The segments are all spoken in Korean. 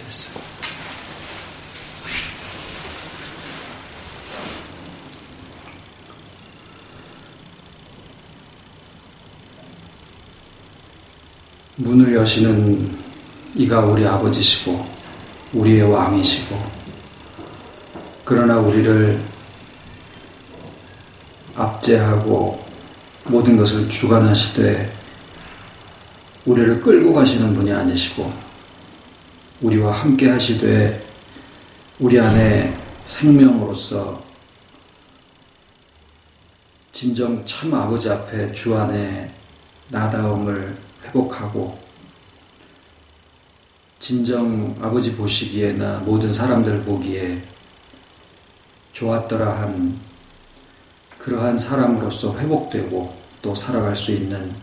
됐어. 문을 여시는 이가 우리 아버지시고 우리의 왕이시고, 그러나 우리를 압제하고 모든 것을 주관하시되 우리를 끌고 가시는 분이 아니시고, 우리와 함께 하시되 우리 안에 생명으로서 진정 참 아버지 앞에 주 안에 나다움을 회복하고, 진정 아버지 보시기에나 모든 사람들 보기에 좋았더라 한 그러한 사람으로서 회복되고 또 살아갈 수 있는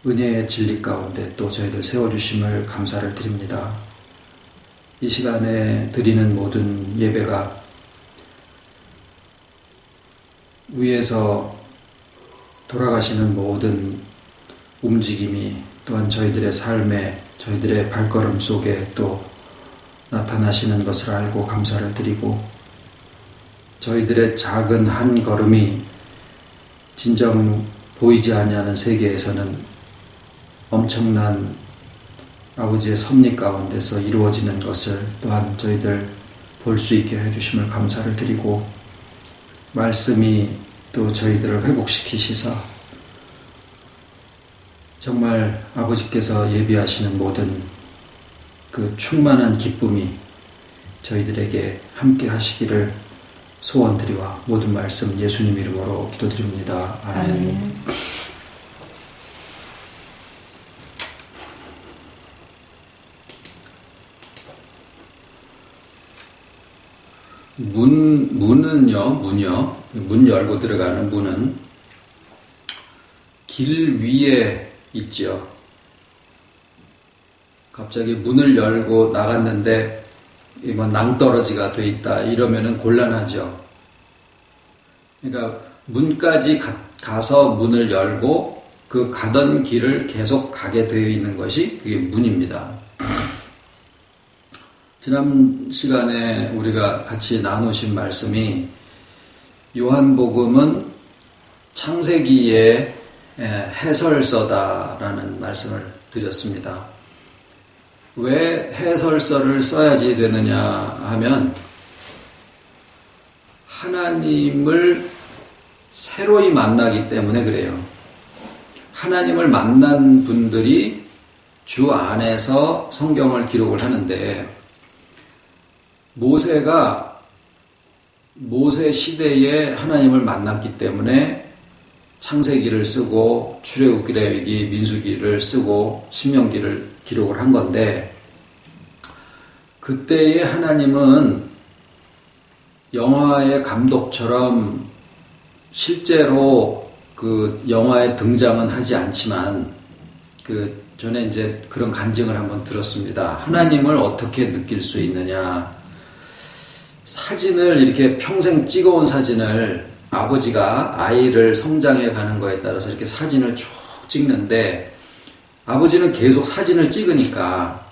은혜의 진리 가운데 또 저희들 세워주심을 감사를 드립니다. 이 시간에 드리는 모든 예배가 위에서 돌아가시는 모든 움직임이 또한 저희들의 삶에, 저희들의 발걸음 속에 또 나타나시는 것을 알고 감사를 드리고, 저희들의 작은 한 걸음이 진정 보이지 아니하는 세계에서는 엄청난 아버지의 섭리 가운데서 이루어지는 것을 또한 저희들 볼 수 있게 해주심을 감사를 드리고, 말씀이 또 저희들을 회복시키시사 정말 아버지께서 예비하시는 모든 그 충만한 기쁨이 저희들에게 함께 하시기를 소원드리와 모든 말씀 예수님 이름으로 기도드립니다. 아멘. 문 열고 들어가는 문은 길 위에 있지요. 갑자기 문을 열고 나갔는데 낭떠러지가 돼 있다 이러면은 곤란하죠. 그러니까 문까지 가서 문을 열고 그 가던 길을 계속 가게 되어 있는 것이 그게 문입니다. 지난 시간에 우리가 같이 나누신 말씀이 요한복음은 창세기의 해설서다라는 말씀을 드렸습니다. 왜 해설서를 써야지 되느냐 하면 하나님을 새로이 만나기 때문에 그래요. 하나님을 만난 분들이 주 안에서 성경을 기록을 하는데, 모세가 모세 시대에 하나님을 만났기 때문에 창세기를 쓰고 출애굽기, 민수기를 쓰고 신명기를 기록을 한 건데, 그때의 하나님은 영화의 감독처럼 실제로 그 영화에 등장은 하지 않지만, 그 전에 이제 그런 간증을 한번 들었습니다. 하나님을 어떻게 느낄 수 있느냐. 사진을 이렇게 평생 찍어온 사진을 아버지가 아이를 성장해 가는 거에 따라서 이렇게 사진을 쭉 찍는데, 아버지는 계속 사진을 찍으니까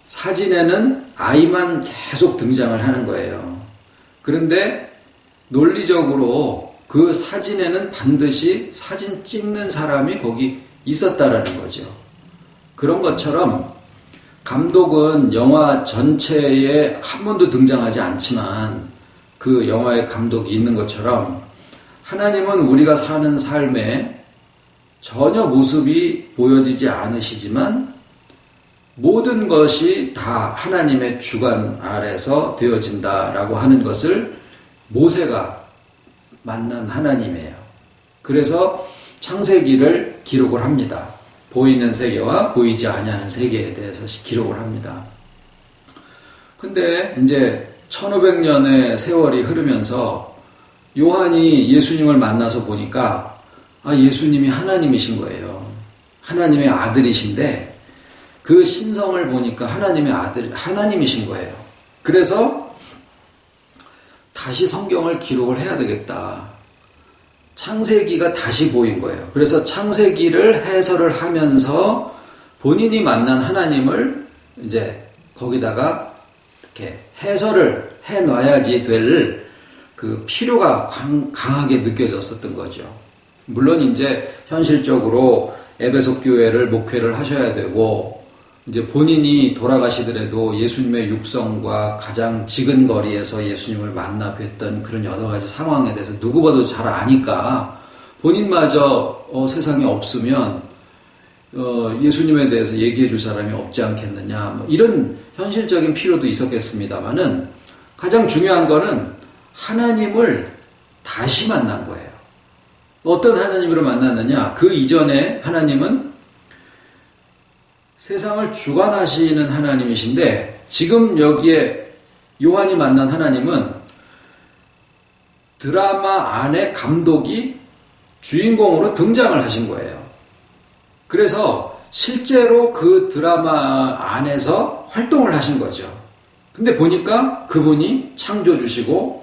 사진에는 아이만 계속 등장을 하는 거예요. 그런데 논리적으로 그 사진에는 반드시 사진 찍는 사람이 거기 있었다라는 거죠. 그런 것처럼 감독은 영화 전체에 한 번도 등장하지 않지만 그 영화의 감독이 있는 것처럼, 하나님은 우리가 사는 삶에 전혀 모습이 보여지지 않으시지만 모든 것이 다 하나님의 주관 아래서 되어진다라고 하는 것을 모세가 만난 하나님이에요. 그래서 창세기를 기록을 합니다. 보이는 세계와 보이지 아니하는 세계에 대해서 기록을 합니다. 근데 이제 1500년의 세월이 흐르면서 요한이 예수님을 만나서 보니까 예수님이 하나님이신 거예요. 하나님의 아들이신데 그 신성을 보니까 하나님의 아들, 하나님이신 거예요. 그래서 다시 성경을 기록을 해야 되겠다. 창세기가 다시 보인 거예요. 그래서 창세기를 해설을 하면서 본인이 만난 하나님을 이제 거기다가 이렇게 해설을 해놔야지 될 그 필요가 강하게 느껴졌었던 거죠. 물론 이제 현실적으로 에베소 교회를 목회를 하셔야 되고 이제 본인이 돌아가시더라도 예수님의 육성과 가장 지근 거리에서 예수님을 만나 뵀던 그런 여러 가지 상황에 대해서 누구보다도 잘 아니까 본인마저 세상에 없으면 예수님에 대해서 얘기해 줄 사람이 없지 않겠느냐, 뭐 이런 현실적인 필요도 있었겠습니다만은 가장 중요한 거는 하나님을 다시 만난 거예요. 어떤 하나님으로 만났느냐? 그 이전에 하나님은 세상을 주관하시는 하나님이신데 지금 여기에 요한이 만난 하나님은 드라마 안에 감독이 주인공으로 등장을 하신 거예요. 그래서 실제로 그 드라마 안에서 활동을 하신 거죠. 근데 보니까 그분이 창조주시고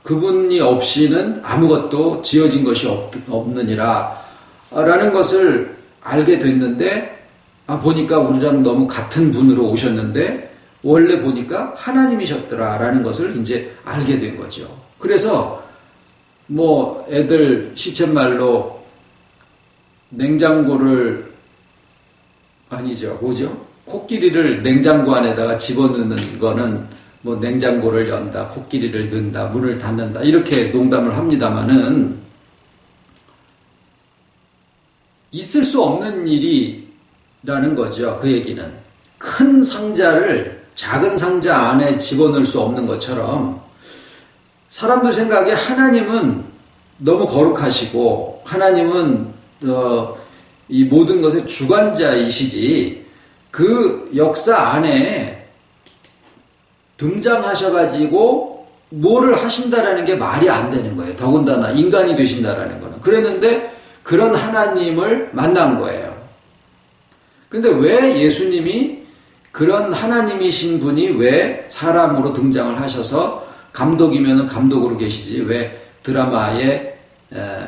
그분이 없이는 아무것도 지어진 것이 없느니라 라는 것을 알게 됐는데 보니까 우리랑 너무 같은 분으로 오셨는데 원래 보니까 하나님이셨더라 라는 것을 이제 알게 된 거죠. 그래서 뭐 애들 시쳇말로 냉장고를 아니죠. 뭐죠? 코끼리를 냉장고 안에다가 집어넣는 거는 뭐 냉장고를 연다, 코끼리를 넣는다, 문을 닫는다 이렇게 농담을 합니다마는 있을 수 없는 일이라는 거죠. 그 얘기는 큰 상자를 작은 상자 안에 집어넣을 수 없는 것처럼 사람들 생각에 하나님은 너무 거룩하시고 하나님은 이 모든 것의 주관자이시지 그 역사 안에 등장하셔가지고 뭐를 하신다라는 게 말이 안 되는 거예요. 더군다나 인간이 되신다라는 거는. 그랬는데 그런 하나님을 만난 거예요. 근데 왜 예수님이 그런 하나님이신 분이 왜 사람으로 등장을 하셔서 감독이면 감독으로 계시지 왜 드라마에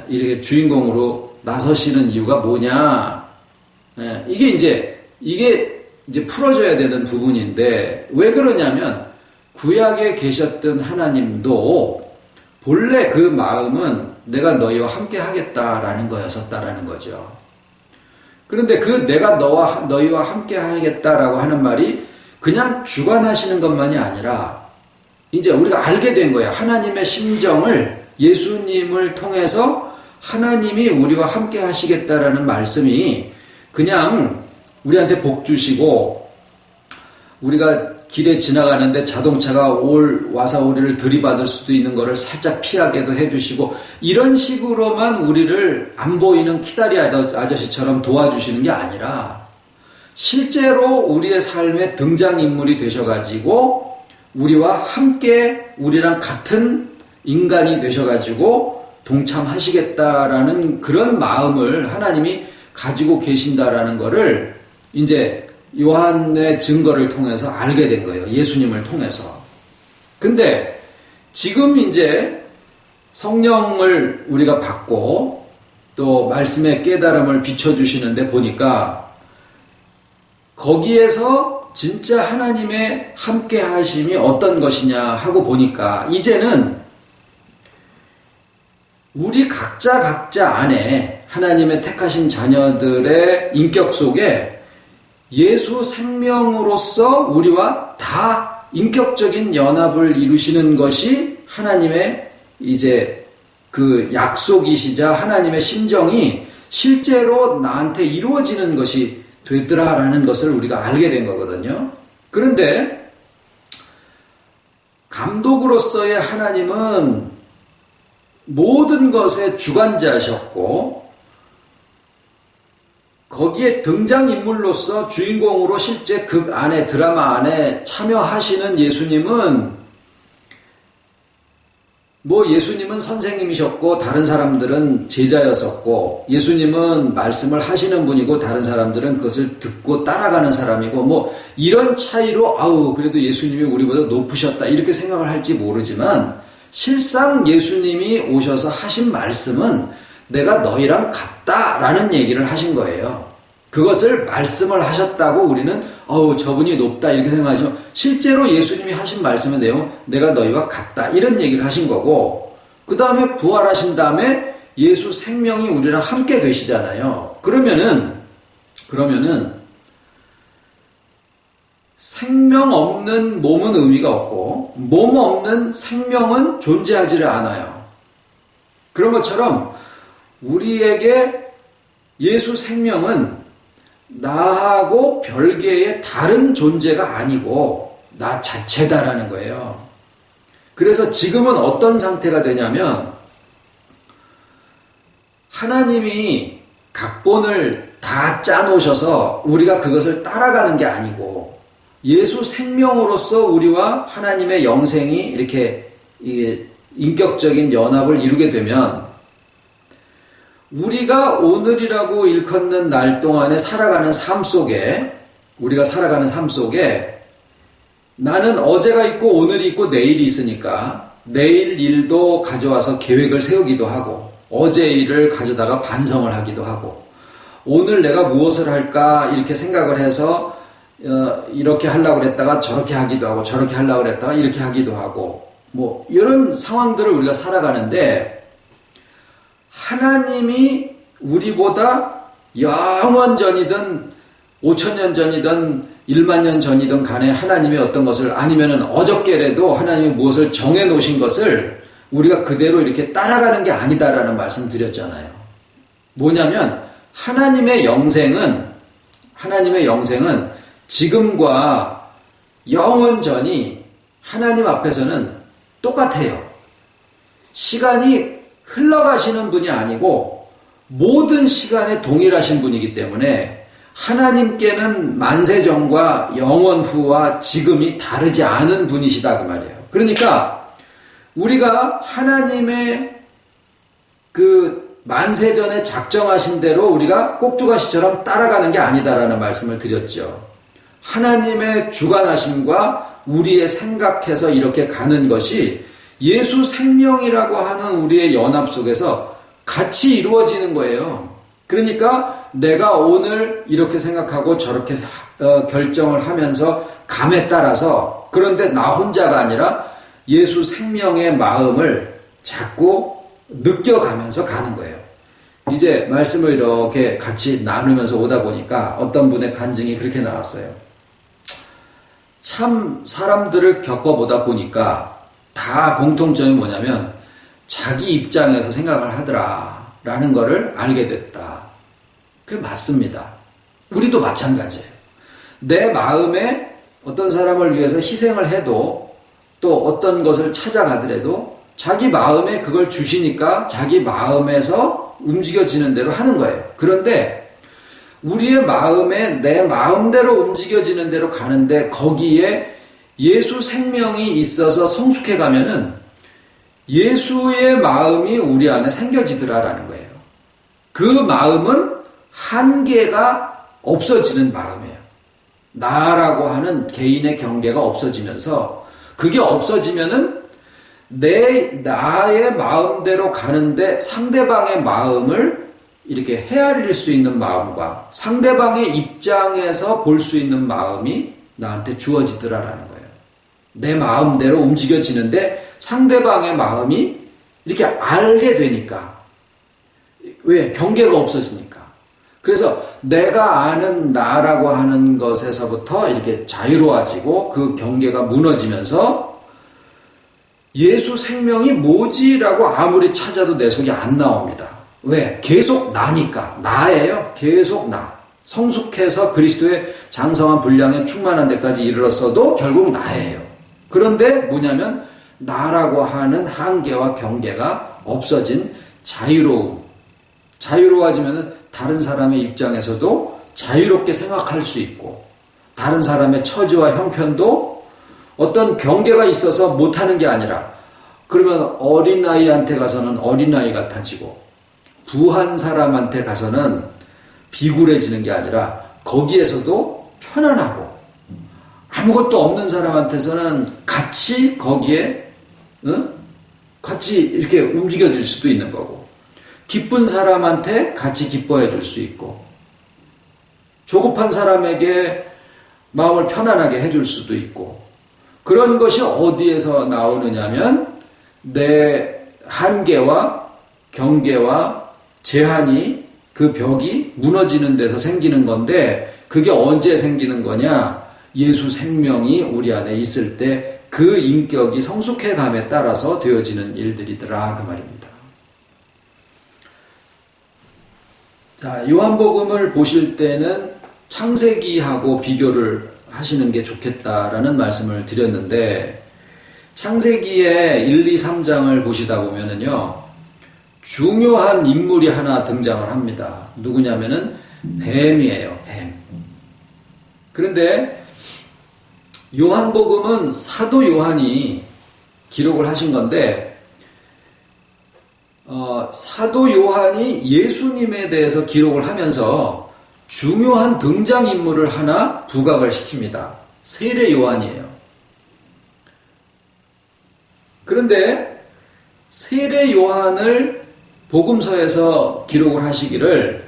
이렇게 주인공으로 나서시는 이유가 뭐냐? 이게 이제 풀어져야 되는 부분인데 왜 그러냐면 구약에 계셨던 하나님도 본래 그 마음은 내가 너희와 함께 하겠다라는 거였었다라는 거죠. 그런데 그 내가 너희와 함께 하겠다라고 하는 말이 그냥 주관하시는 것만이 아니라 이제 우리가 알게 된 거예요. 하나님의 심정을 예수님을 통해서 하나님이 우리와 함께 하시겠다라는 말씀이 그냥 우리한테 복 주시고 우리가 길에 지나가는데 자동차가 와서 우리를 들이받을 수도 있는 거를 살짝 피하게도 해주시고 이런 식으로만 우리를 안 보이는 키다리 아저씨처럼 도와주시는 게 아니라 실제로 우리의 삶의 등장인물이 되셔가지고 우리와 함께 우리랑 같은 인간이 되셔가지고 동참하시겠다라는 그런 마음을 하나님이 가지고 계신다라는 거를 이제 요한의 증거를 통해서 알게 된 거예요. 예수님을 통해서. 근데 지금 이제 성령을 우리가 받고 또 말씀의 깨달음을 비춰주시는데 보니까 거기에서 진짜 하나님의 함께 하심이 어떤 것이냐 하고 보니까 이제는 우리 각자 안에 하나님의 택하신 자녀들의 인격 속에 예수 생명으로서 우리와 다 인격적인 연합을 이루시는 것이 하나님의 이제 그 약속이시자 하나님의 심정이 실제로 나한테 이루어지는 것이 되더라라는 것을 우리가 알게 된 거거든요. 그런데 감독으로서의 하나님은 모든 것의 주관자셨고 거기에 등장인물로서 주인공으로 실제 극 안에 드라마 안에 참여하시는 예수님은 예수님은 선생님이셨고 다른 사람들은 제자였었고 예수님은 말씀을 하시는 분이고 다른 사람들은 그것을 듣고 따라가는 사람이고 이런 차이로 그래도 예수님이 우리보다 높으셨다 이렇게 생각을 할지 모르지만 실상 예수님이 오셔서 하신 말씀은 내가 너희랑 같다라는 얘기를 하신 거예요. 그것을 말씀을 하셨다고 우리는 저분이 높다 이렇게 생각하지만 실제로 예수님이 하신 말씀의 내용 내가 너희와 같다 이런 얘기를 하신 거고 그 다음에 부활하신 다음에 예수 생명이 우리랑 함께 되시잖아요. 그러면은 생명 없는 몸은 의미가 없고 몸 없는 생명은 존재하지를 않아요. 그런 것처럼 우리에게 예수 생명은 나하고 별개의 다른 존재가 아니고 나 자체다라는 거예요. 그래서 지금은 어떤 상태가 되냐면 하나님이 각본을 다 짜놓으셔서 우리가 그것을 따라가는 게 아니고 예수 생명으로서 우리와 하나님의 영생이 이렇게 인격적인 연합을 이루게 되면 우리가 오늘이라고 일컫는 날 동안에 살아가는 삶 속에 우리가 살아가는 삶 속에 나는 어제가 있고 오늘이 있고 내일이 있으니까 내일 일도 가져와서 계획을 세우기도 하고 어제 일을 가져다가 반성을 하기도 하고 오늘 내가 무엇을 할까 이렇게 생각을 해서 이렇게 하려고 그랬다가 저렇게 하기도 하고 저렇게 하려고 그랬다가 이렇게 하기도 하고 뭐 이런 상황들을 우리가 살아가는데 하나님이 우리보다 영원 전이든 5,000년 전이든 1만 년 전이든 간에 하나님의 어떤 것을 아니면은 어저께라도 하나님이 무엇을 정해 놓으신 것을 우리가 그대로 이렇게 따라가는 게 아니다라는 말씀 드렸잖아요. 뭐냐면 하나님의 영생은 지금과 영원전이 하나님 앞에서는 똑같아요. 시간이 흘러가시는 분이 아니고 모든 시간에 동일하신 분이기 때문에 하나님께는 만세전과 영원 후와 지금이 다르지 않은 분이시다 그 말이에요. 그러니까 우리가 하나님의 그 만세전에 작정하신 대로 우리가 꼭두가시처럼 따라가는 게 아니다라는 말씀을 드렸죠. 하나님의 주관하심과 우리의 생각해서 이렇게 가는 것이 예수 생명이라고 하는 우리의 연합 속에서 같이 이루어지는 거예요. 그러니까 내가 오늘 이렇게 생각하고 저렇게 결정을 하면서 감에 따라서 그런데 나 혼자가 아니라 예수 생명의 마음을 자꾸 느껴가면서 가는 거예요. 이제 말씀을 이렇게 같이 나누면서 오다 보니까 어떤 분의 간증이 그렇게 나왔어요. 참 사람들을 겪어보다 보니까 다 공통점이 뭐냐면 자기 입장에서 생각을 하더라라는 거를 알게 됐다. 그게 맞습니다. 우리도 마찬가지예요. 내 마음에 어떤 사람을 위해서 희생을 해도 또 어떤 것을 찾아가더라도 자기 마음에 그걸 주시니까 자기 마음에서 움직여지는 대로 하는 거예요. 그런데 우리의 마음에 내 마음대로 움직여지는 대로 가는데 거기에 예수 생명이 있어서 성숙해 가면은 예수의 마음이 우리 안에 생겨지더라라는 거예요. 그 마음은 한계가 없어지는 마음이에요. 나라고 하는 개인의 경계가 없어지면서 그게 없어지면은 나의 마음대로 가는데 상대방의 마음을 이렇게 헤아릴 수 있는 마음과 상대방의 입장에서 볼 수 있는 마음이 나한테 주어지더라라는 거예요. 내 마음대로 움직여지는데 상대방의 마음이 이렇게 알게 되니까. 왜? 경계가 없어지니까. 그래서 내가 아는 나라고 하는 것에서부터 이렇게 자유로워지고 그 경계가 무너지면서 예수 생명이 뭐지라고 아무리 찾아도 내 속에 안 나옵니다. 왜? 계속 나니까. 나예요. 계속 나. 성숙해서 그리스도의 장성한 분량에 충만한 데까지 이르렀어도 결국 나예요. 그런데 뭐냐면 나라고 하는 한계와 경계가 없어진 자유로움. 자유로워지면 다른 사람의 입장에서도 자유롭게 생각할 수 있고 다른 사람의 처지와 형편도 어떤 경계가 있어서 못하는 게 아니라 그러면 어린아이한테 가서는 어린아이 같아지고 부한 사람한테 가서는 비굴해지는 게 아니라 거기에서도 편안하고 아무것도 없는 사람한테서는 같이 거기에 같이 이렇게 움직여질 수도 있는 거고 기쁜 사람한테 같이 기뻐해 줄 수 있고 조급한 사람에게 마음을 편안하게 해줄 수도 있고, 그런 것이 어디에서 나오느냐면 내 한계와 경계와 제한이, 그 벽이 무너지는 데서 생기는 건데, 그게 언제 생기는 거냐? 예수 생명이 우리 안에 있을 때 그 인격이 성숙해감에 따라서 되어지는 일들이더라, 그 말입니다. 자, 요한복음을 보실 때는 창세기하고 비교를 하시는 게 좋겠다라는 말씀을 드렸는데, 창세기의 1, 2, 3장을 보시다 보면은요, 중요한 인물이 하나 등장을 합니다. 누구냐면은 뱀이에요, 뱀. 그런데 요한복음은 사도 요한이 기록을 하신 건데, 사도 요한이 예수님에 대해서 기록을 하면서 중요한 등장인물을 하나 부각을 시킵니다. 세례 요한이에요. 그런데 세례 요한을 복음서에서 기록을 하시기를,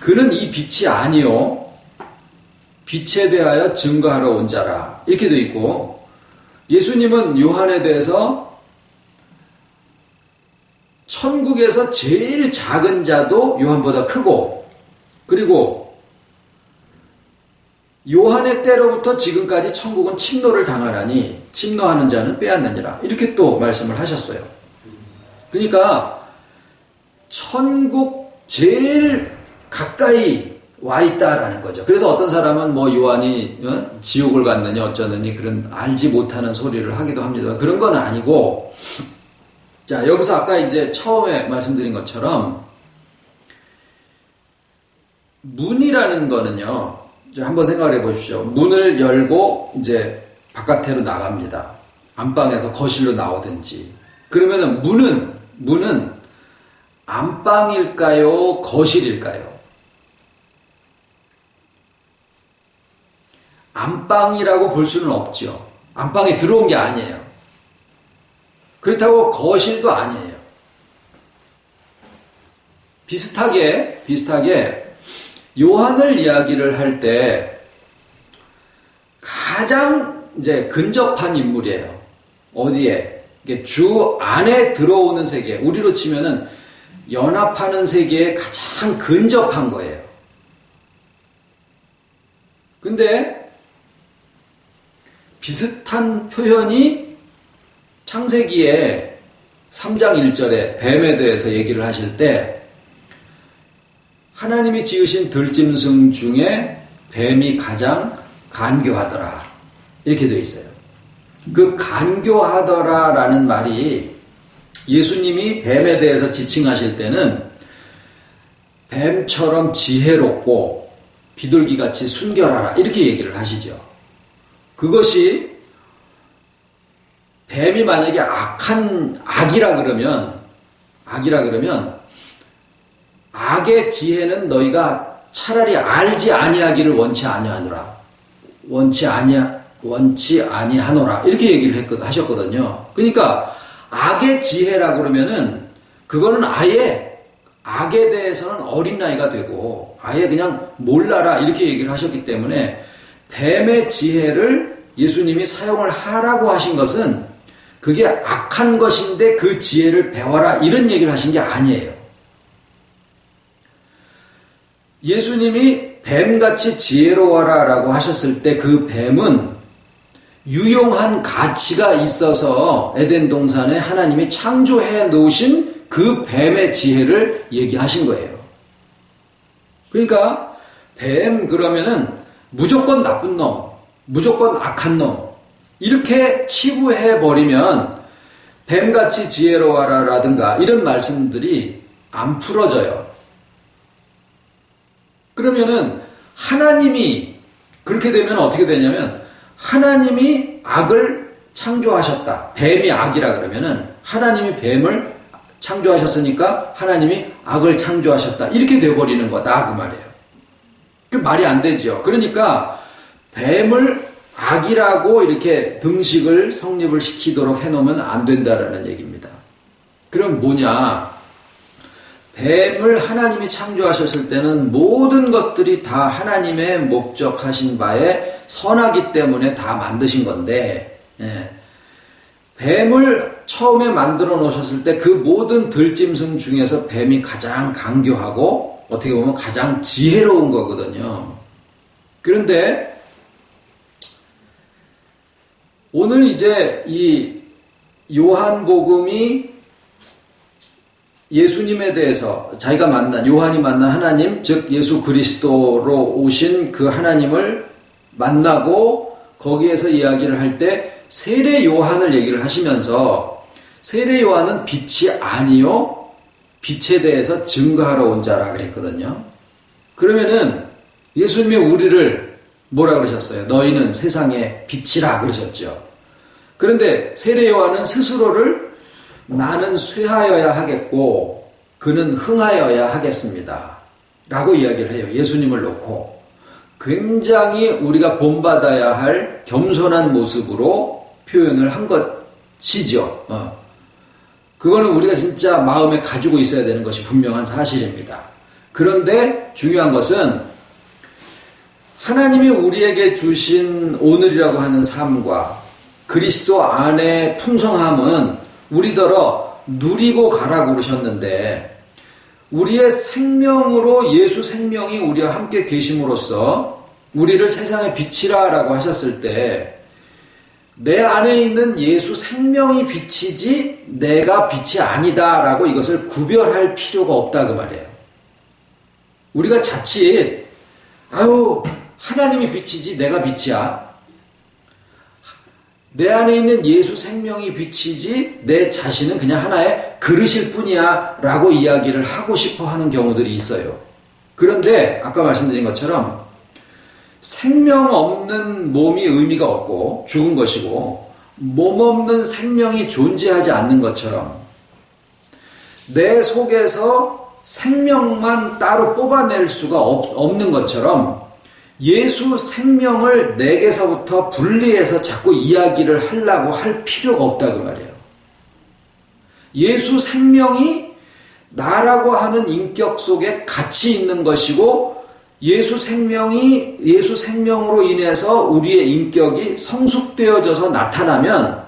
그는 이 빛이 아니요 빛에 대하여 증거하러 온 자라, 이렇게 되어 있고, 예수님은 요한에 대해서 천국에서 제일 작은 자도 요한보다 크고, 그리고 요한의 때로부터 지금까지 천국은 침노를 당하나니 침노하는 자는 빼앗느니라, 이렇게 또 말씀을 하셨어요. 그러니까 천국 제일 가까이 와 있다라는 거죠. 그래서 어떤 사람은 뭐 요한이 지옥을 갔느니 어쩌느니 그런 알지 못하는 소리를 하기도 합니다. 그런 건 아니고, 자, 여기서 아까 이제 처음에 말씀드린 것처럼 문이라는 거는요, 이제 한번 생각을 해보십시오. 문을 열고 이제 바깥으로 나갑니다. 안방에서 거실로 나오든지. 그러면은 문은 안방일까요? 거실일까요? 안방이라고 볼 수는 없죠. 안방에 들어온 게 아니에요. 그렇다고 거실도 아니에요. 비슷하게 요한을 이야기를 할 때 가장 이제 근접한 인물이에요. 어디에? 주 안에 들어오는 세계, 우리로 치면은 연합하는 세계에 가장 근접한 거예요. 근데 비슷한 표현이 창세기에 3장 1절에 뱀에 대해서 얘기를 하실 때, 하나님이 지으신 들짐승 중에 뱀이 가장 간교하더라, 이렇게 되어 있어요. 그 간교하더라라는 말이 예수님이 뱀에 대해서 지칭하실 때는 뱀처럼 지혜롭고 비둘기같이 순결하라, 이렇게 얘기를 하시죠. 그것이 뱀이 만약에 악이라 그러면 악의 지혜는 너희가 차라리 알지 아니하기를 원치 아니하노라, 이렇게 얘기를 하셨거든요. 그러니까 악의 지혜라 그러면은 그거는 아예 악에 대해서는 어린 나이가 되고 아예 그냥 몰라라, 이렇게 얘기를 하셨기 때문에 뱀의 지혜를 예수님이 사용을 하라고 하신 것은 그게 악한 것인데 그 지혜를 배워라, 이런 얘기를 하신 게 아니에요. 예수님이 뱀같이 지혜로워라 라고 하셨을 때 그 뱀은 유용한 가치가 있어서 에덴 동산에 하나님이 창조해 놓으신 그 뱀의 지혜를 얘기하신 거예요. 그러니까 뱀 그러면은 무조건 나쁜 놈, 무조건 악한 놈, 이렇게 치부해버리면 뱀같이 지혜로워라 라든가 이런 말씀들이 안 풀어져요. 그러면은 하나님이 그렇게 되면 어떻게 되냐면, 하나님이 악을 창조하셨다, 뱀이 악이라 그러면은 하나님이 뱀을 창조하셨으니까 하나님이 악을 창조하셨다, 이렇게 되어버리는 거다, 그 말이에요. 그 말이 안 되죠. 그러니까 뱀을 악이라고 이렇게 등식을 성립을 시키도록 해놓으면 안 된다라는 얘기입니다. 그럼 뭐냐? 뱀을 하나님이 창조하셨을 때는 모든 것들이 다 하나님의 목적하신 바에 선하기 때문에 다 만드신 건데, 뱀을 처음에 만들어 놓으셨을 때 그 모든 들짐승 중에서 뱀이 가장 강교하고 어떻게 보면 가장 지혜로운 거거든요. 그런데 오늘 이제 이 요한복음이 예수님에 대해서 자기가 만난, 요한이 만난 하나님, 즉 예수 그리스도로 오신 그 하나님을 만나고 거기에서 이야기를 할 때 세례 요한을 얘기를 하시면서 세례 요한은 빛이 아니요 빛에 대해서 증거하러 온 자라 그랬거든요. 그러면은 예수님이 우리를 뭐라 그러셨어요? 너희는 세상의 빛이라 그러셨죠. 그런데 세례 요한은 스스로를 나는 쇠하여야 하겠고 그는 흥하여야 하겠습니다 라고 이야기를 해요. 예수님을 놓고 굉장히 우리가 본받아야 할 겸손한 모습으로 표현을 한 것이죠. 그거는 우리가 진짜 마음에 가지고 있어야 되는 것이 분명한 사실입니다. 그런데 중요한 것은 하나님이 우리에게 주신 오늘이라고 하는 삶과 그리스도 안의 풍성함은 우리더러 누리고 가라고 그러셨는데 우리의 생명으로 예수 생명이 우리와 함께 계심으로써 우리를 세상의 빛이라 라고 하셨을 때 내 안에 있는 예수 생명이 빛이지 내가 빛이 아니다 라고 이것을 구별할 필요가 없다 그 말이에요. 우리가 자칫 하나님이 빛이지 내가 빛이야. 내 안에 있는 예수 생명이 빛이지 내 자신은 그냥 하나의 그릇일 뿐이야 라고 이야기를 하고 싶어 하는 경우들이 있어요. 그런데 아까 말씀드린 것처럼 생명 없는 몸이 의미가 없고 죽은 것이고 몸 없는 생명이 존재하지 않는 것처럼 내 속에서 생명만 따로 뽑아낼 수가 없는 것처럼 예수 생명을 내게서부터 분리해서 자꾸 이야기를 하려고 할 필요가 없다 그 말이에요. 예수 생명이 나라고 하는 인격 속에 같이 있는 것이고 예수 생명으로 인해서 우리의 인격이 성숙되어져서 나타나면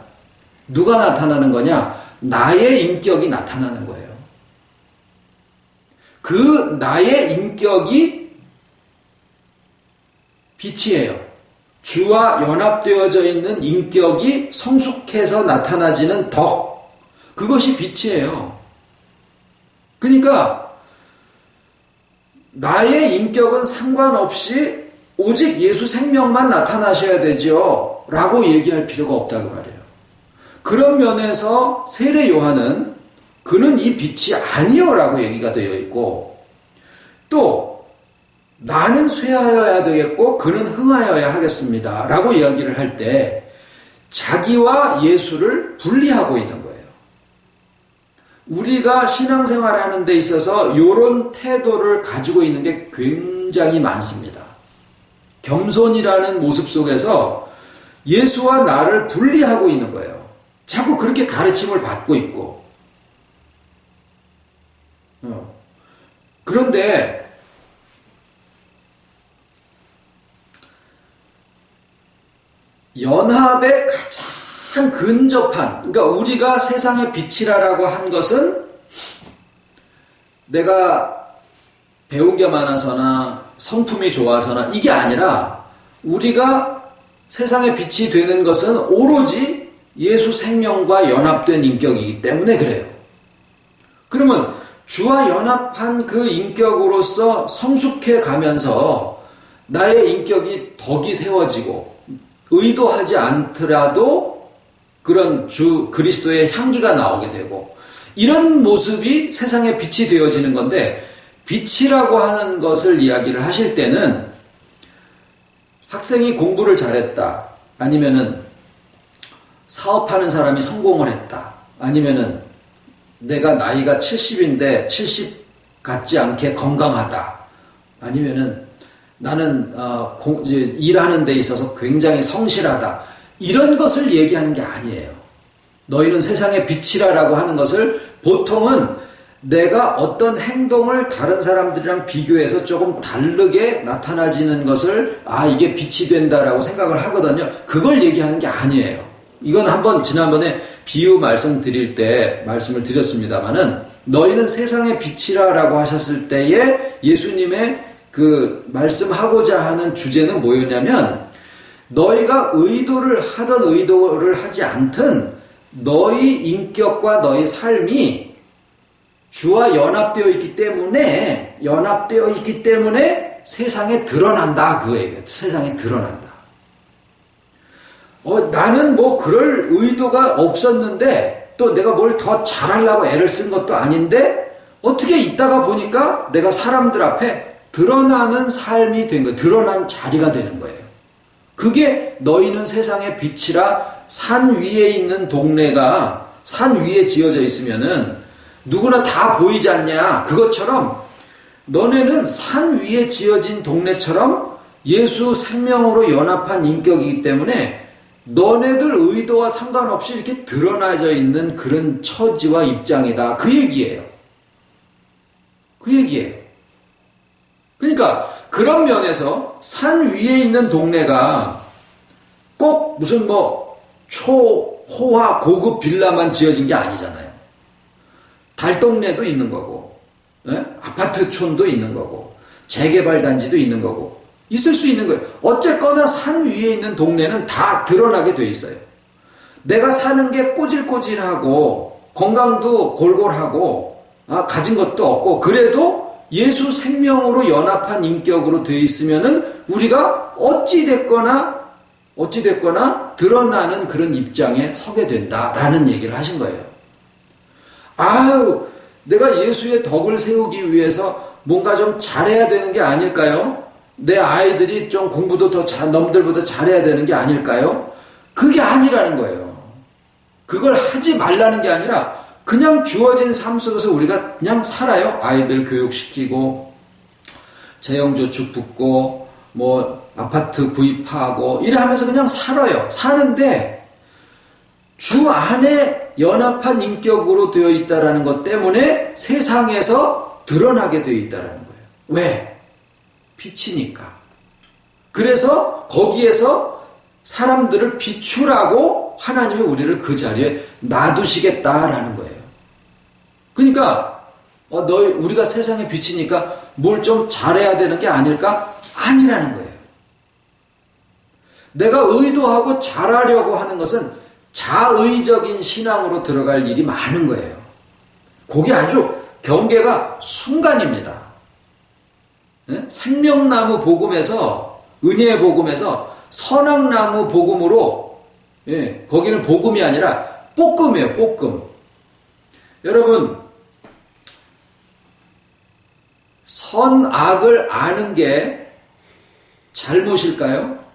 누가 나타나는 거냐? 나의 인격이 나타나는 거예요. 그 나의 인격이 빛이에요. 주와 연합되어져 있는 인격이 성숙해서 나타나지는 덕. 그것이 빛이에요. 그러니까 나의 인격은 상관없이 오직 예수 생명만 나타나셔야 되죠. 라고 얘기할 필요가 없다고 말이에요. 그런 면에서 세례 요한은 그는 이 빛이 아니요 라고 얘기가 되어 있고 또 나는 쇠하여야 되겠고 그는 흥하여야 하겠습니다 라고 이야기를 할 때 자기와 예수를 분리하고 있는 거예요. 우리가 신앙생활을 하는 데 있어서 이런 태도를 가지고 있는 게 굉장히 많습니다. 겸손이라는 모습 속에서 예수와 나를 분리하고 있는 거예요. 자꾸 그렇게 가르침을 받고 있고 그런데 연합의 가장 근접한, 그러니까 우리가 세상의 빛이라고 한 것은 내가 배운 게 많아서나 성품이 좋아서나 이게 아니라 우리가 세상의 빛이 되는 것은 오로지 예수 생명과 연합된 인격이기 때문에 그래요. 그러면 주와 연합한 그 인격으로서 성숙해 가면서 나의 인격이 덕이 세워지고 의도하지 않더라도 그런 주 그리스도의 향기가 나오게 되고 이런 모습이 세상의 빛이 되어지는 건데 빛이라고 하는 것을 이야기를 하실 때는 학생이 공부를 잘했다 아니면은 사업하는 사람이 성공을 했다 아니면은 내가 나이가 70인데 70 같지 않게 건강하다 아니면은 나는 이제 일하는 데 있어서 굉장히 성실하다 이런 것을 얘기하는 게 아니에요. 너희는 세상의 빛이라고 하는 것을 보통은 내가 어떤 행동을 다른 사람들이랑 비교해서 조금 다르게 나타나지는 것을 이게 빛이 된다라고 생각을 하거든요. 그걸 얘기하는 게 아니에요. 이건 한번 지난번에 비유 말씀드릴 때 말씀을 드렸습니다마는 너희는 세상의 빛이라라고 하셨을 때에 예수님의 그 말씀하고자 하는 주제는 뭐였냐면 너희가 의도를 하든 의도를 하지 않든 너희 인격과 너희 삶이 주와 연합되어 있기 때문에 세상에 드러난다. 그거예요. 세상에 드러난다. 나는 뭐 그럴 의도가 없었는데 또 내가 뭘 더 잘하려고 애를 쓴 것도 아닌데 어떻게 있다가 보니까 내가 사람들 앞에 드러나는 삶이 된 거예요. 드러난 자리가 되는 거예요. 그게 너희는 세상의 빛이라 산 위에 있는 동네가 산 위에 지어져 있으면은 누구나 다 보이지 않냐. 그것처럼 너네는 산 위에 지어진 동네처럼 예수 생명으로 연합한 인격이기 때문에 너네들 의도와 상관없이 이렇게 드러나져 있는 그런 처지와 입장이다. 그 얘기예요. 그 얘기예요. 그러니까 그런 면에서 산 위에 있는 동네가 꼭 무슨 뭐 초호화 고급 빌라만 지어진 게 아니잖아요. 달동네도 있는 거고, 아파트촌도 있는 거고, 재개발 단지도 있는 거고, 있을 수 있는 거예요. 어쨌거나 산 위에 있는 동네는 다 드러나게 돼 있어요. 내가 사는 게 꼬질꼬질하고, 건강도 골골하고, 가진 것도 없고, 그래도 예수 생명으로 연합한 인격으로 돼 있으면은 우리가 어찌됐거나 드러나는 그런 입장에 서게 된다라는 얘기를 하신 거예요. 내가 예수의 덕을 세우기 위해서 뭔가 좀 잘해야 되는 게 아닐까요? 내 아이들이 좀 공부도 더 남들보다 잘해야 되는 게 아닐까요? 그게 아니라는 거예요. 그걸 하지 말라는 게 아니라 그냥 주어진 삶 속에서 우리가 그냥 살아요. 아이들 교육시키고 재정저축 붙고 뭐 아파트 구입하고 이래 하면서 그냥 살아요. 사는데 주 안에 연합한 인격으로 되어 있다는 것 때문에 세상에서 드러나게 되어 있다는 거예요. 왜? 빛이니까. 그래서 거기에서 사람들을 비추라고 하나님이 우리를 그 자리에 놔두시겠다라는 거예요. 그러니까 우리가 세상의 빛이니까 뭘 좀 잘해야 되는 게 아닐까? 아니라는 거예요. 내가 의도하고 잘하려고 하는 것은 자의적인 신앙으로 들어갈 일이 많은 거예요. 그게 아주 경계가 순간입니다. 생명나무 복음에서 은혜의 복음에서 선악나무 복음으로 거기는 복음이 아니라 볶음이에요. 볶음. 여러분 선악을 아는 게 잘못일까요?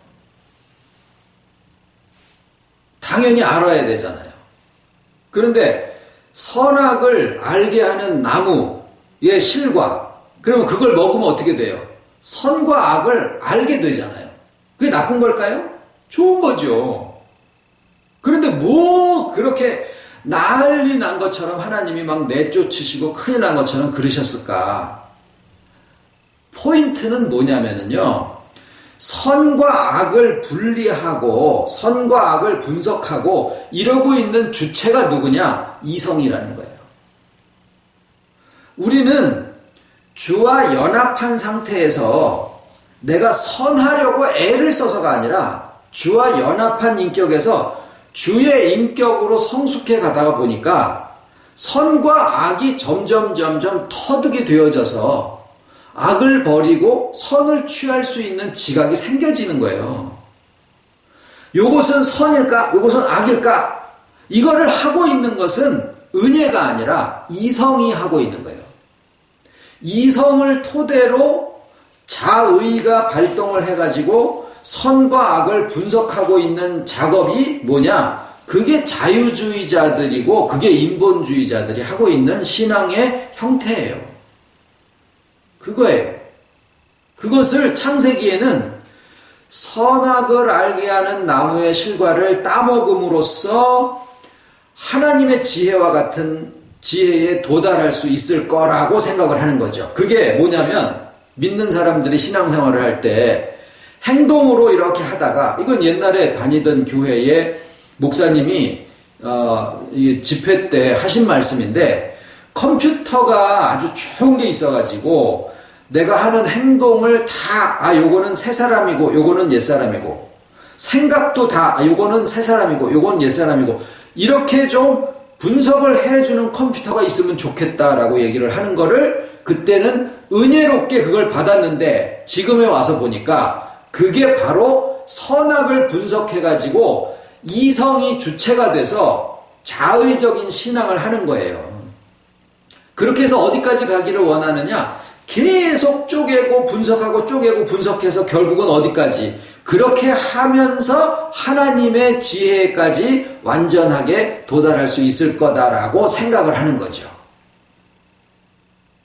당연히 알아야 되잖아요. 그런데 선악을 알게 하는 나무의 실과 그러면 그걸 먹으면 어떻게 돼요? 선과 악을 알게 되잖아요. 그게 나쁜 걸까요? 좋은 거죠. 그런데 뭐 그렇게 난리 난 것처럼 하나님이 막 내쫓으시고 큰일 난 것처럼 그러셨을까? 포인트는 뭐냐면요. 선과 악을 분리하고 선과 악을 분석하고 이러고 있는 주체가 누구냐? 이성이라는 거예요. 우리는 주와 연합한 상태에서 내가 선하려고 애를 써서가 아니라 주와 연합한 인격에서 주의 인격으로 성숙해 가다가 보니까 선과 악이 점점 터득이 되어져서 악을 버리고 선을 취할 수 있는 지각이 생겨지는 거예요. 요것은 선일까? 요것은 악일까? 이거를 하고 있는 것은 은혜가 아니라 이성이 하고 있는 거예요. 이성을 토대로 자의가 발동을 해가지고 선과 악을 분석하고 있는 작업이 뭐냐? 그게 자유주의자들이고 그게 인본주의자들이 하고 있는 신앙의 형태예요. 그거예요. 그것을 창세기에는 선악을 알게 하는 나무의 실과를 따먹음으로써 하나님의 지혜와 같은 지혜에 도달할 수 있을 거라고 생각을 하는 거죠. 그게 뭐냐면 믿는 사람들이 신앙생활을 할 때 행동으로 이렇게 하다가, 이건 옛날에 다니던 교회에 목사님이 집회 때 하신 말씀인데, 컴퓨터가 아주 좋은 게 있어가지고 내가 하는 행동을 다 요거는 새 사람이고 요거는 옛 사람이고, 생각도 다 요거는 새 사람이고 요건 옛 사람이고, 이렇게 좀 분석을 해주는 컴퓨터가 있으면 좋겠다라고 얘기를 하는 거를 그때는 은혜롭게 그걸 받았는데, 지금에 와서 보니까 그게 바로 선악을 분석해가지고 이성이 주체가 돼서 자의적인 신앙을 하는 거예요. 그렇게 해서 어디까지 가기를 원하느냐? 계속 쪼개고 분석하고 쪼개고 분석해서 결국은 어디까지? 그렇게 하면서 하나님의 지혜까지 완전하게 도달할 수 있을 거다라고 생각을 하는 거죠.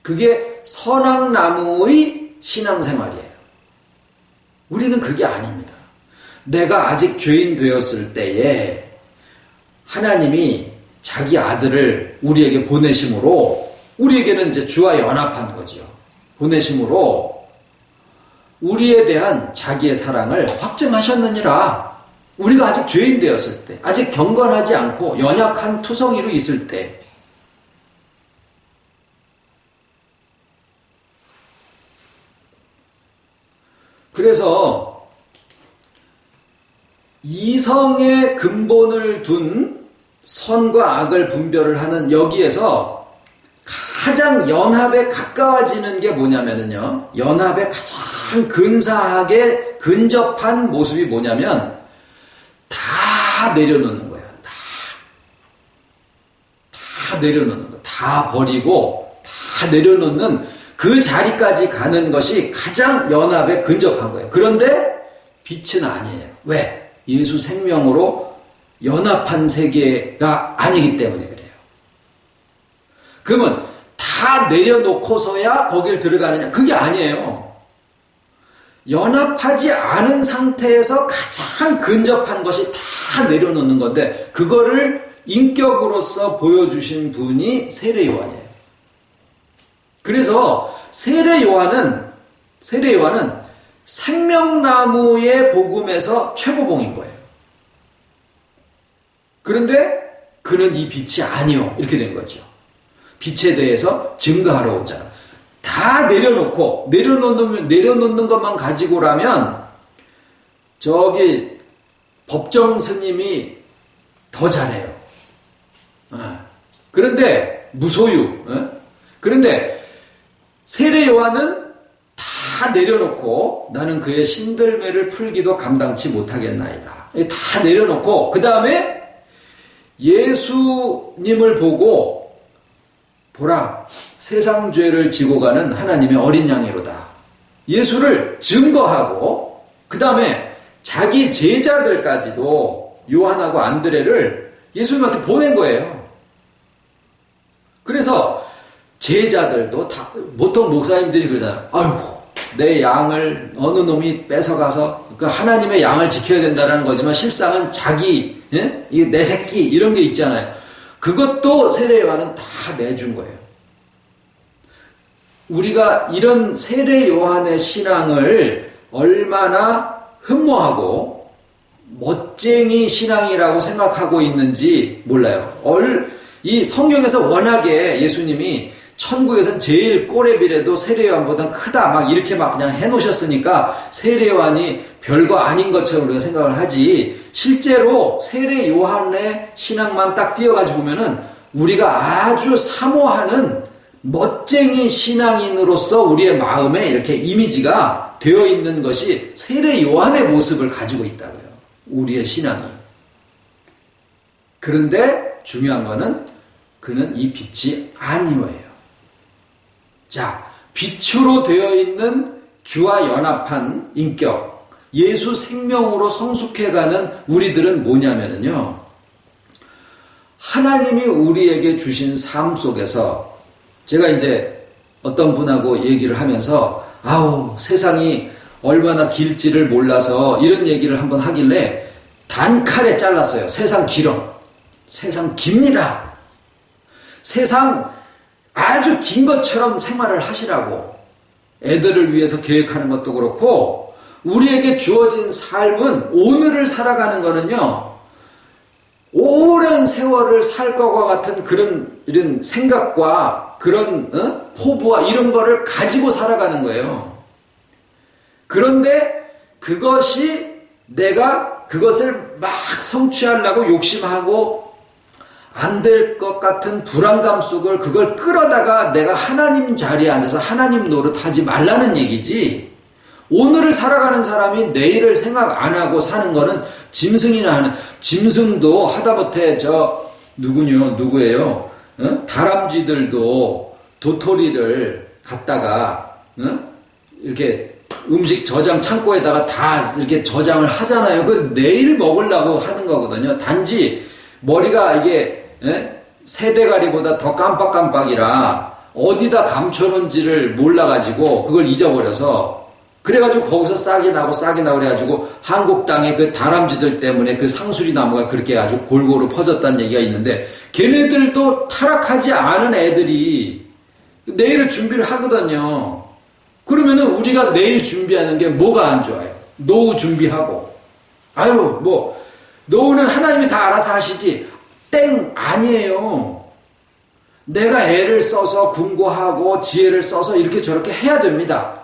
그게 선악나무의 신앙생활이에요. 우리는 그게 아닙니다. 내가 아직 죄인 되었을 때에 하나님이 자기 아들을 우리에게 보내심으로, 우리에게는 이제 주와 연합한 거죠. 보내심으로 우리에 대한 자기의 사랑을 확증하셨느니라. 우리가 아직 죄인 되었을 때, 아직 경건하지 않고 연약한 투성이로 있을 때, 그래서 이성의 근본을 둔 선과 악을 분별을 하는 여기에서 가장 연합에 가까워지는 게 뭐냐면요, 연합에 가장 근사하게 근접한 모습이 뭐냐면 다 내려놓는 거예요. 다 내려놓는 거, 다 버리고 다 내려놓는 그 자리까지 가는 것이 가장 연합에 근접한 거예요. 그런데 빛은 아니에요. 왜? 예수 생명으로 연합한 세계가 아니기 때문에 그래요. 그러면 다 내려놓고서야 거길 들어가느냐? 그게 아니에요. 연합하지 않은 상태에서 가장 근접한 것이 다 내려놓는 건데, 그거를 인격으로서 보여주신 분이 세례 요한이에요. 그래서 세례 요한은 생명나무의 복음에서 최고봉인 거예요. 그런데 그는 이 빛이 아니요, 이렇게 된 거죠. 빛에 대해서 증거하러 온 자라. 다 내려놓고, 내려놓는 것만 가지고라면 저기 법정 스님이 더 잘해요. 그런데 무소유. 그런데 세례 요한은 다 내려놓고 나는 그의 신들매를 풀기도 감당치 못하겠나이다. 다 내려놓고 그 다음에 예수님을 보고, 보라, 세상 죄를 지고 가는 하나님의 어린 양이로다. 예수를 증거하고 그 다음에 자기 제자들까지도 요한하고 안드레를 예수님한테 보낸 거예요. 그래서 제자들도 다, 보통 목사님들이 그러잖아요. 아이고, 내 양을 어느 놈이 뺏어가서 그 하나님의 양을 지켜야 된다는 거지만 실상은 자기, 내 새끼 이런 게 있잖아요. 그것도 세례 요한은 다 내준 거예요. 우리가 이런 세례 요한의 신앙을 얼마나 흠모하고 멋쟁이 신앙이라고 생각하고 있는지 몰라요. 이 성경에서 워낙에 예수님이 천국에선 제일 꼬레비라도 세례 요한보다 크다 막 이렇게 막 그냥 해놓으셨으니까 세례 요한이 별거 아닌 것처럼 우리가 생각을 하지, 실제로 세례 요한의 신앙만 딱 띄어가지고 보면은 우리가 아주 사모하는 멋쟁이 신앙인으로서 우리의 마음에 이렇게 이미지가 되어 있는 것이 세례 요한의 모습을 가지고 있다고요. 우리의 신앙이. 그런데 중요한 거는 그는 이 빛이 아니오예요. 자, 빛으로 되어 있는 주와 연합한 인격, 예수 생명으로 성숙해가는 우리들은 뭐냐면요, 하나님이 우리에게 주신 삶 속에서, 제가 이제 어떤 분하고 얘기를 하면서 세상이 얼마나 길지를 몰라서 이런 얘기를 한번 하길래 단칼에 잘랐어요. 세상 길어. 세상 깁니다. 세상 아주 긴 것처럼 생활을 하시라고. 애들을 위해서 계획하는 것도 그렇고 우리에게 주어진 삶은 오늘을 살아가는 거는요. 오랜 세월을 살 것과 같은 그런 이런 생각과 그런 포부와 이런 거를 가지고 살아가는 거예요. 그런데 그것이 내가 그것을 막 성취하려고 욕심하고 안 될 것 같은 불안감 속을 그걸 끌어다가 내가 하나님 자리에 앉아서 하나님 노릇하지 말라는 얘기지. 오늘을 살아가는 사람이 내일을 생각 안 하고 사는 거는 짐승이나 하는, 짐승도 하다못해 누구예요? 다람쥐들도 도토리를 갖다가 이렇게 음식 저장 창고에다가 다 이렇게 저장을 하잖아요. 그 내일 먹으려고 하는 거거든요. 단지 머리가 이게 새대가리보다 더 깜빡깜빡이라 어디다 감춰놓은지를 몰라가지고 그걸 잊어버려서 그래가지고 거기서 싹이 나고 그래가지고 한국 땅에 그 다람쥐들 때문에 그 상수리 나무가 그렇게 아주 골고루 퍼졌다는 얘기가 있는데 걔네들도 타락하지 않은 애들이 내일을 준비를 하거든요. 그러면은 우리가 내일 준비하는 게 뭐가 안 좋아요? 노후 준비하고 노후는 하나님이 다 알아서 하시지. 땡 아니에요. 내가 애를 써서 궁고하고 지혜를 써서 이렇게 저렇게 해야 됩니다.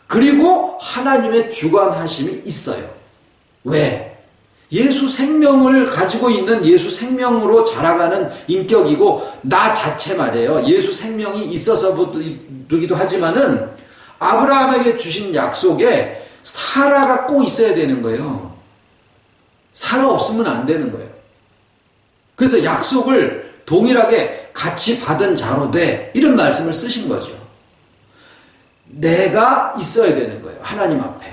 그리고 하나님의 주관하심이 있어요. 왜? 예수 생명을 가지고 있는 예수 생명으로 자라가는 인격이고 나 자체 말이에요. 예수 생명이 있어서기도 하지만은 아브라함에게 주신 약속에 사라가 꼭 있어야 되는 거예요. 사라 없으면 안 되는 거예요. 그래서 약속을 동일하게 같이 받은 자로 돼. 이런 말씀을 쓰신 거죠. 내가 있어야 되는 거예요. 하나님 앞에.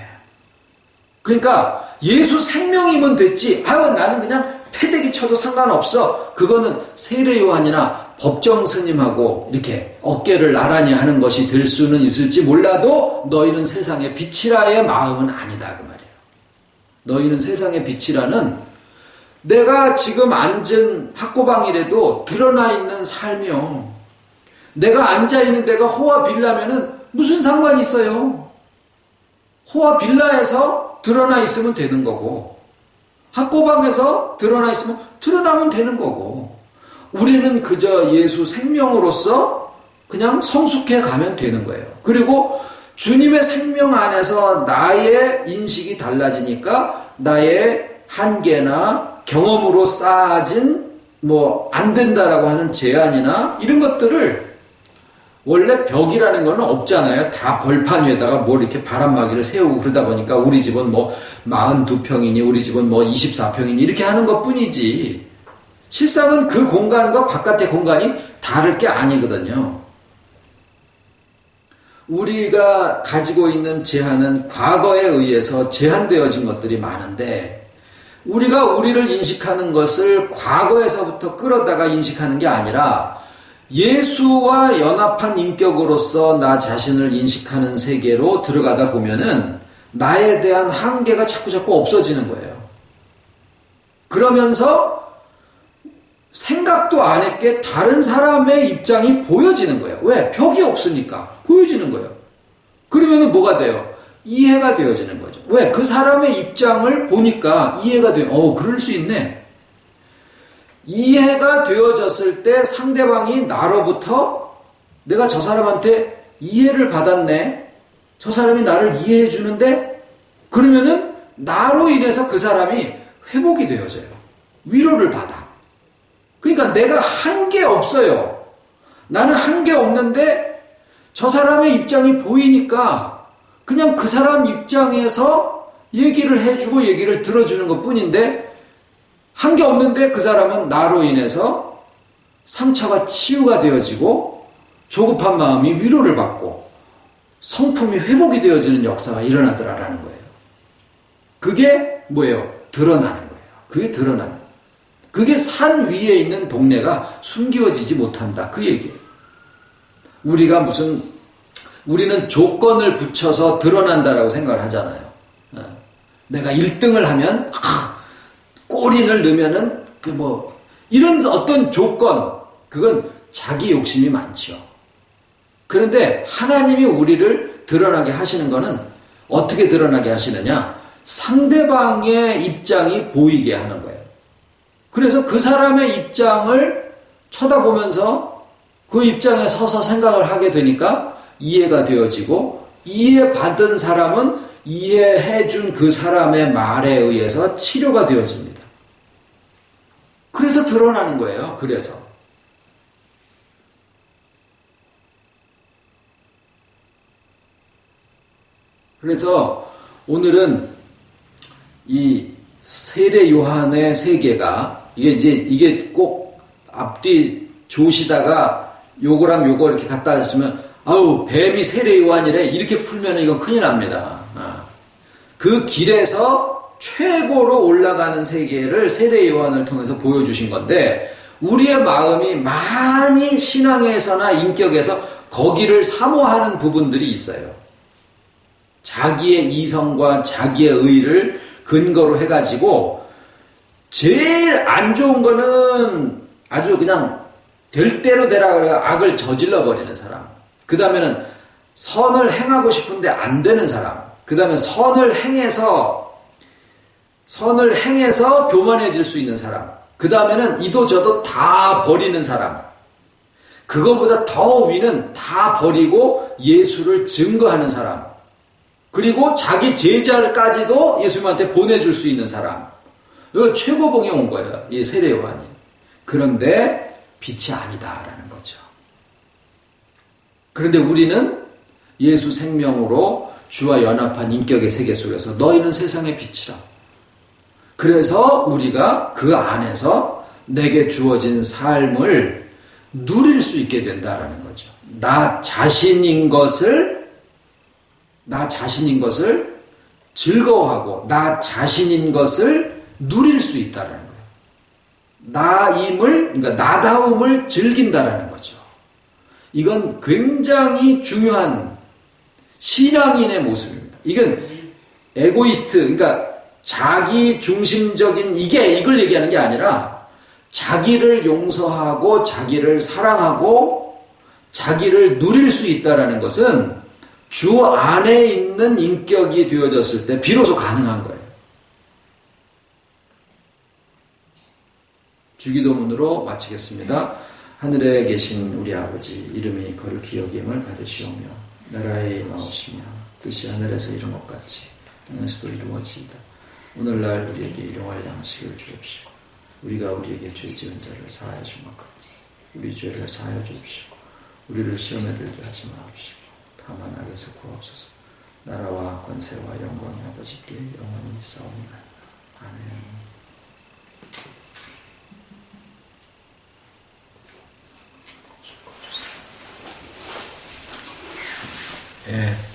그러니까 예수 생명이면 됐지. 나는 그냥 패대기 쳐도 상관없어. 그거는 세례 요한이나 법정 스님하고 이렇게 어깨를 나란히 하는 것이 될 수는 있을지 몰라도 너희는 세상의 빛이라의 마음은 아니다 그 말이에요. 너희는 세상의 빛이라는 내가 지금 앉은 학고방이라도 드러나 있는 삶이요. 내가 앉아있는 데가 호화 빌라면은 무슨 상관이 있어요? 호화 빌라에서 드러나 있으면 되는 거고 학고방에서 드러나 있으면 드러나면 되는 거고 우리는 그저 예수 생명으로서 그냥 성숙해 가면 되는 거예요. 그리고 주님의 생명 안에서 나의 인식이 달라지니까 나의 한계나 경험으로 쌓아진 안 된다라고 하는 제한이나 이런 것들을 원래 벽이라는 거는 없잖아요. 다 벌판 위에다가 이렇게 바람막이를 세우고 그러다 보니까 우리 집은 42평이니 우리 집은 24평이니 이렇게 하는 것 뿐이지 실상은 그 공간과 바깥의 공간이 다를 게 아니거든요. 우리가 가지고 있는 제한은 과거에 의해서 제한되어진 것들이 많은데 우리가 우리를 인식하는 것을 과거에서부터 끌어다가 인식하는 게 아니라 예수와 연합한 인격으로서 나 자신을 인식하는 세계로 들어가다 보면은 나에 대한 한계가 자꾸 없어지는 거예요. 그러면서 생각도 안 했게 다른 사람의 입장이 보여지는 거예요. 왜? 벽이 없으니까 보여지는 거예요. 그러면은 뭐가 돼요? 이해가 되어지는 거죠. 왜? 그 사람의 입장을 보니까 이해가 돼요. 그럴 수 있네. 이해가 되어졌을 때 상대방이 나로부터 내가 저 사람한테 이해를 받았네. 저 사람이 나를 이해해 주는데 그러면은 나로 인해서 그 사람이 회복이 되어져요. 위로를 받아. 그러니까 내가 한 게 없어요. 나는 한 게 없는데 저 사람의 입장이 보이니까 그냥 그 사람 입장에서 얘기를 해주고 얘기를 들어주는 것 뿐인데 한 게 없는데 그 사람은 나로 인해서 상처가 치유가 되어지고 조급한 마음이 위로를 받고 성품이 회복이 되어지는 역사가 일어나더라라는 거예요. 그게 뭐예요? 드러나는 거예요. 그게 드러나는 거예요. 그게 산 위에 있는 동네가 숨겨지지 못한다. 그 얘기예요. 우리는 조건을 붙여서 드러난다라고 생각을 하잖아요. 내가 1등을 하면 골인을 넣으면은 이런 어떤 조건, 그건 자기 욕심이 많죠. 그런데 하나님이 우리를 드러나게 하시는 것은 어떻게 드러나게 하시느냐? 상대방의 입장이 보이게 하는 거예요. 그래서 그 사람의 입장을 쳐다보면서 그 입장에 서서 생각을 하게 되니까 이해가 되어지고, 이해받은 사람은 이해해준 그 사람의 말에 의해서 치료가 되어집니다. 그래서 드러나는 거예요. 그래서 오늘은 이 세례 요한의 세계가 이게 꼭 앞뒤 조시다가 요거랑 요거 이렇게 갖다 하시면 아우 뱀이 세례 요한이래 이렇게 풀면 이건 큰일 납니다. 그 길에서 최고로 올라가는 세계를 세례 요한을 통해서 보여주신 건데, 우리의 마음이 많이 신앙에서나 인격에서 거기를 사모하는 부분들이 있어요. 자기의 이성과 자기의 의를 근거로 해가지고 제일 안 좋은 거는 아주 그냥 될 대로 되라 그래 악을 저질러 버리는 사람. 그 다음에는 선을 행하고 싶은데 안 되는 사람. 그 다음에 선을 행해서 교만해질 수 있는 사람. 그 다음에는 이도저도 다 버리는 사람. 그거보다 더 위는 다 버리고 예수를 증거하는 사람. 그리고 자기 제자까지도 예수님한테 보내줄 수 있는 사람. 이거 최고봉에 온 거예요. 이 세례 요한이. 그런데 빛이 아니다라는 거죠. 그런데 우리는 예수 생명으로 주와 연합한 인격의 세계 속에서 너희는 세상의 빛이라. 그래서 우리가 그 안에서 내게 주어진 삶을 누릴 수 있게 된다라는 거죠. 나 자신인 것을 즐거워하고 나 자신인 것을 누릴 수 있다라는 거예요. 그러니까 나다움을 즐긴다라는 거죠. 이건 굉장히 중요한 신앙인의 모습입니다. 이건 에고이스트, 그러니까 자기 중심적인 이걸 얘기하는 게 아니라 자기를 용서하고 자기를 사랑하고 자기를 누릴 수 있다라는 것은 주 안에 있는 인격이 되어졌을 때 비로소 가능한 거예요. 주기도문으로 마치겠습니다. 하늘에 계신 우리 아버지, 이름이 거룩히 여김을 받으시오며 나라의 마옵시며 뜻이 하늘에서 이룬 것 같이 땅에서도 이루어지이다. 오늘날 우리에게 일용할 양식을 주옵시고 우리가 우리에게 죄 지은 자를 사하여 준 것 같이 우리 죄를 사하여 주옵시고 우리를 시험에 들게 하지 마옵시고 다만 악에서 구하옵소서. 나라와 권세와 영광이 아버지께 영원히 있사옵나이다. 아멘. 예.